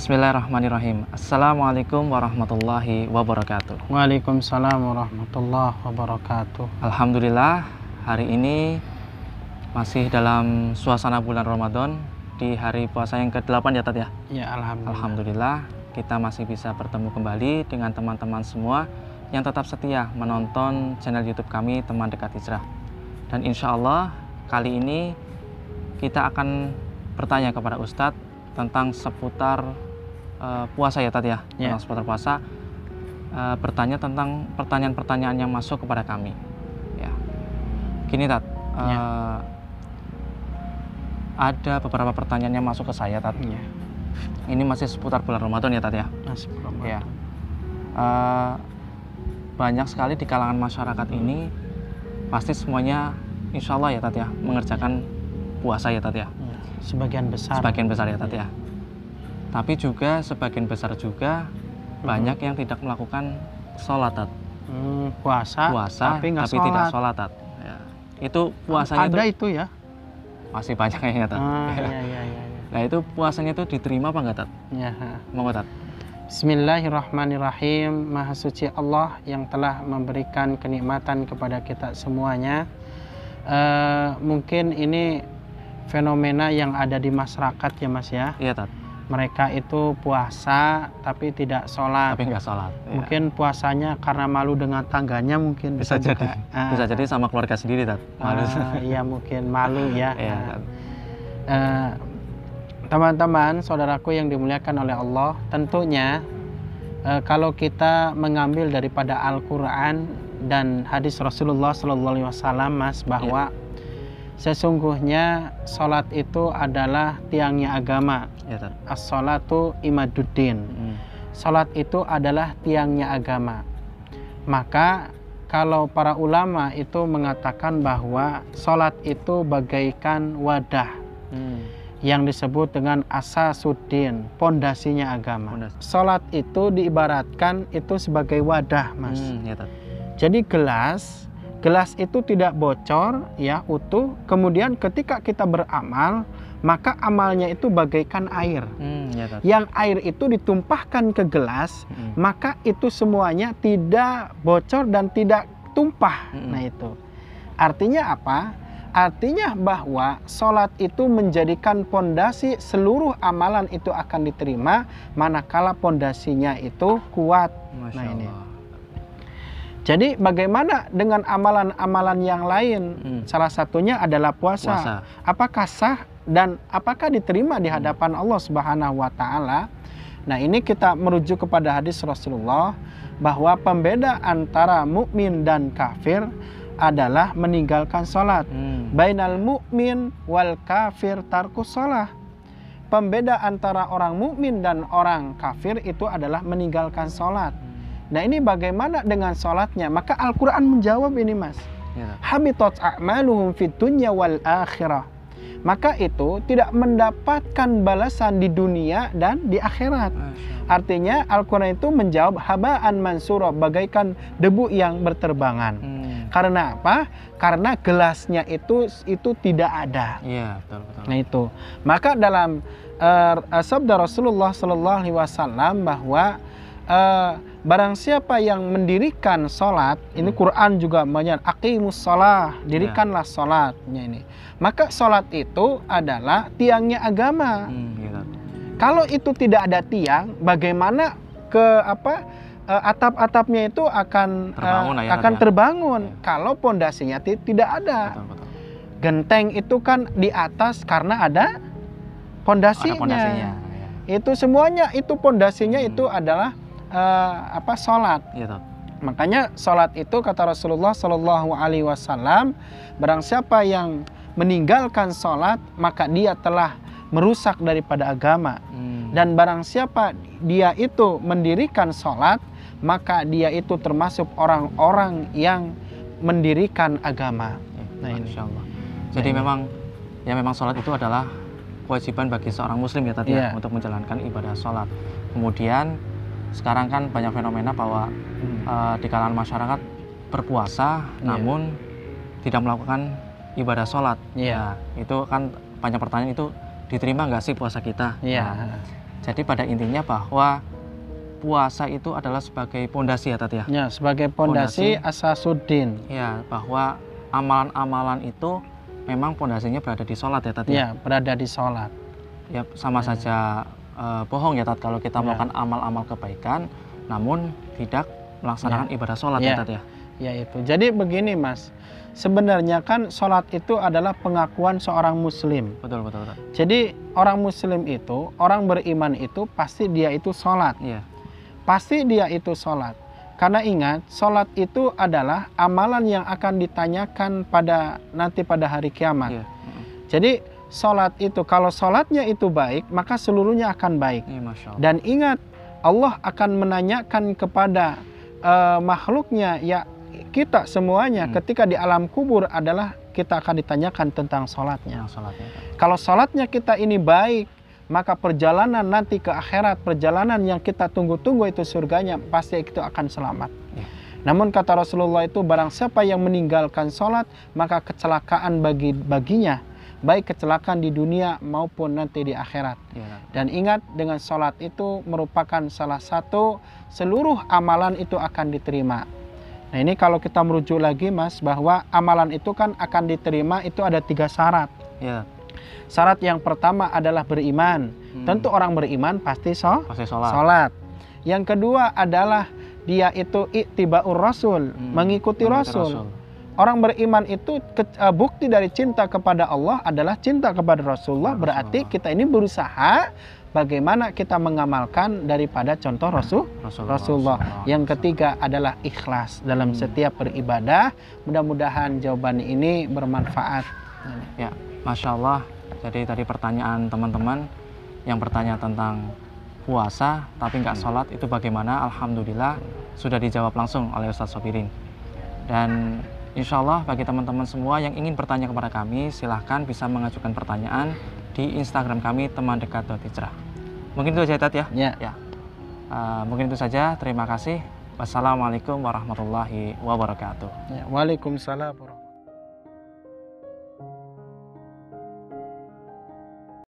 Bismillahirrahmanirrahim. Assalamualaikum warahmatullahi wabarakatuh. Waalaikumsalam warahmatullahi wabarakatuh. Alhamdulillah, hari ini masih dalam suasana bulan Ramadan di hari puasa yang ke-8 ya Tat ya? Ya, alhamdulillah. Alhamdulillah, kita masih bisa bertemu kembali dengan teman-teman semua yang tetap setia menonton channel YouTube kami Teman Dekat Hijrah. Dan insya Allah kali ini kita akan bertanya kepada Ustadz tentang seputar puasa ya Tat ya? Tentang seputar puasa, bertanya tentang pertanyaan-pertanyaan yang masuk kepada kami. Ya. Gini Tat, ada beberapa pertanyaan yang masuk ke saya Tat. Ya. Ini masih seputar bulan Ramadan ya Tat ya? Masih Ramadan. Ya. Banyak sekali di kalangan masyarakat ini pasti semuanya insya Allah ya Tat ya mengerjakan puasa ya Tat ya? Sebagian besar. Sebagian besar ya Tat ya. Tapi juga sebagian besar juga banyak yang tidak melakukan sholat Tat. Puasa tapi tidak sholat Tat. Ya. Itu puasanya ada itu ya? Masih banyak kayaknya Tat. Iya. Nah itu puasanya itu diterima apa enggak Tat? Ya. Monggo Tat. Bismillahirrahmanirrahim. Maha suci Allah yang telah memberikan kenikmatan kepada kita semuanya. Mungkin ini fenomena yang ada di masyarakat ya Mas ya. Iya Tat. Mereka itu puasa tapi tidak sholat. Tapi nggak sholat. Mungkin puasanya karena malu dengan tangganya mungkin bisa jadi. Bisa jadi sama keluarga sendiri Tat. Malu. Iya mungkin malu ya. Iya, teman-teman, saudaraku yang dimuliakan oleh Allah, tentunya kalau kita mengambil daripada Al-Quran dan hadis Rasulullah SAW Mas, bahwa sesungguhnya sholat itu adalah tiangnya agama. As-sholatu imaduddin. Sholat itu adalah tiangnya agama. Maka kalau para ulama itu mengatakan bahwa sholat itu bagaikan wadah yang disebut dengan asasuddin, pondasinya agama. Sholat itu diibaratkan itu sebagai wadah Mas. Jadi gelas itu tidak bocor ya, utuh. Kemudian ketika kita beramal, maka amalnya itu bagaikan air. Yang air itu ditumpahkan ke gelas, maka itu semuanya tidak bocor dan tidak tumpah. Nah itu artinya apa? Artinya bahwa sholat itu menjadikan pondasi seluruh amalan itu akan diterima manakala pondasinya itu kuat. Nah ini. Jadi bagaimana dengan amalan-amalan yang lain? Salah satunya adalah puasa. Apakah sah dan apakah diterima di hadapan Allah Subhanahu wa taala? Nah, ini kita merujuk kepada hadis Rasulullah bahwa pembeda antara mukmin dan kafir adalah meninggalkan sholat. Bainal mukmin wal kafir tarkus sholat. Pembeda antara orang mukmin dan orang kafir itu adalah meninggalkan sholat. Nah ini bagaimana dengan sholatnya? Maka Al-Quran menjawab ini Mas. Habitat a'maluhum fid dunya wal akhirah. Maka itu tidak mendapatkan balasan di dunia dan di akhirat. Artinya Al-Quran itu menjawab haba'an mansura, bagaikan debu yang berterbangan. Karena apa? Karena gelasnya itu tidak ada. Iya, betul. Nah itu. Maka dalam sabda Rasulullah SAW bahwa barang siapa yang mendirikan sholat, ini Quran juga banyak, aqimus sholah, dirikanlah sholatnya ini. Maka sholat itu adalah tiangnya agama. Kalau itu tidak ada tiang, bagaimana atap-atapnya itu akan terbangun kalau pondasinya tidak ada. Genteng itu kan di atas karena ada pondasinya. Itu semuanya itu pondasinya itu adalah sholat. Makanya sholat itu kata Rasulullah SAW, barang siapa yang meninggalkan sholat maka dia telah merusak daripada agama. Dan barang siapa dia itu mendirikan sholat maka dia itu termasuk orang-orang yang mendirikan agama. Nah ini. Jadi memang sholat itu adalah kewajiban bagi seorang muslim ya tadi untuk menjalankan ibadah sholat. Kemudian sekarang kan banyak fenomena bahwa di kalangan masyarakat berpuasa namun tidak melakukan ibadah sholat. Ya, itu kan banyak pertanyaan, itu diterima nggak sih puasa kita? Jadi pada intinya bahwa puasa itu adalah sebagai pondasi ya Tat ya. Ya, sebagai pondasi asasuddin. Ya, bahwa amalan-amalan itu memang pondasinya berada di sholat ya Tat ya. Ya, berada di sholat. Ya sama saja bohong ya Tat kalau kita melakukan amal-amal kebaikan namun tidak melaksanakan ibadah sholat ya Tat ya. Ya itu. Jadi begini Mas, sebenarnya kan sholat itu adalah pengakuan seorang muslim. Betul. Jadi orang muslim itu, orang beriman itu pasti dia itu sholat. Iya. Pasti dia itu sholat. Karena ingat, sholat itu adalah amalan yang akan ditanyakan nanti pada hari kiamat. Iya. Jadi sholat itu, kalau sholatnya itu baik, maka seluruhnya akan baik. Iya, Masya Allah. Dan ingat, Allah akan menanyakan kepada makhluknya, ya kita semuanya ketika di alam kubur adalah kita akan ditanyakan tentang sholatnya. Kalau sholatnya kita ini baik, maka perjalanan nanti ke akhirat, perjalanan yang kita tunggu-tunggu itu surganya, pasti itu akan selamat. Namun kata Rasulullah itu, barang siapa yang meninggalkan sholat, maka kecelakaan baginya, baik kecelakaan di dunia maupun nanti di akhirat. Dan ingat, dengan sholat itu merupakan salah satu seluruh amalan itu akan diterima. Nah ini kalau kita merujuk lagi Mas, bahwa amalan itu kan akan diterima itu ada 3 syarat. Ya. Syarat yang pertama adalah beriman. Tentu orang beriman pasti sholat. Yang kedua adalah dia itu ittiba'ur rasul, mengikuti Rasul. Orang beriman itu bukti dari cinta kepada Allah adalah cinta kepada Rasulullah. Berarti kita ini berusaha bagaimana kita mengamalkan daripada contoh Rasulullah. Yang ketiga adalah ikhlas dalam setiap beribadah. Mudah-mudahan jawaban ini bermanfaat. Ya, Masya Allah. Jadi tadi pertanyaan teman-teman yang bertanya tentang puasa tapi nggak sholat itu bagaimana? Alhamdulillah sudah dijawab langsung oleh Ustadz Sobirin. Dan insya Allah bagi teman-teman semua yang ingin bertanya kepada kami, silahkan bisa mengajukan pertanyaan di Instagram kami temandekat.hijrah. Mungkin itu saja Tat ya? Ya. Mungkin itu saja. Terima kasih. Wassalamualaikum warahmatullahi wabarakatuh. Waalaikumsalam warahmatullahi wabarakatuh.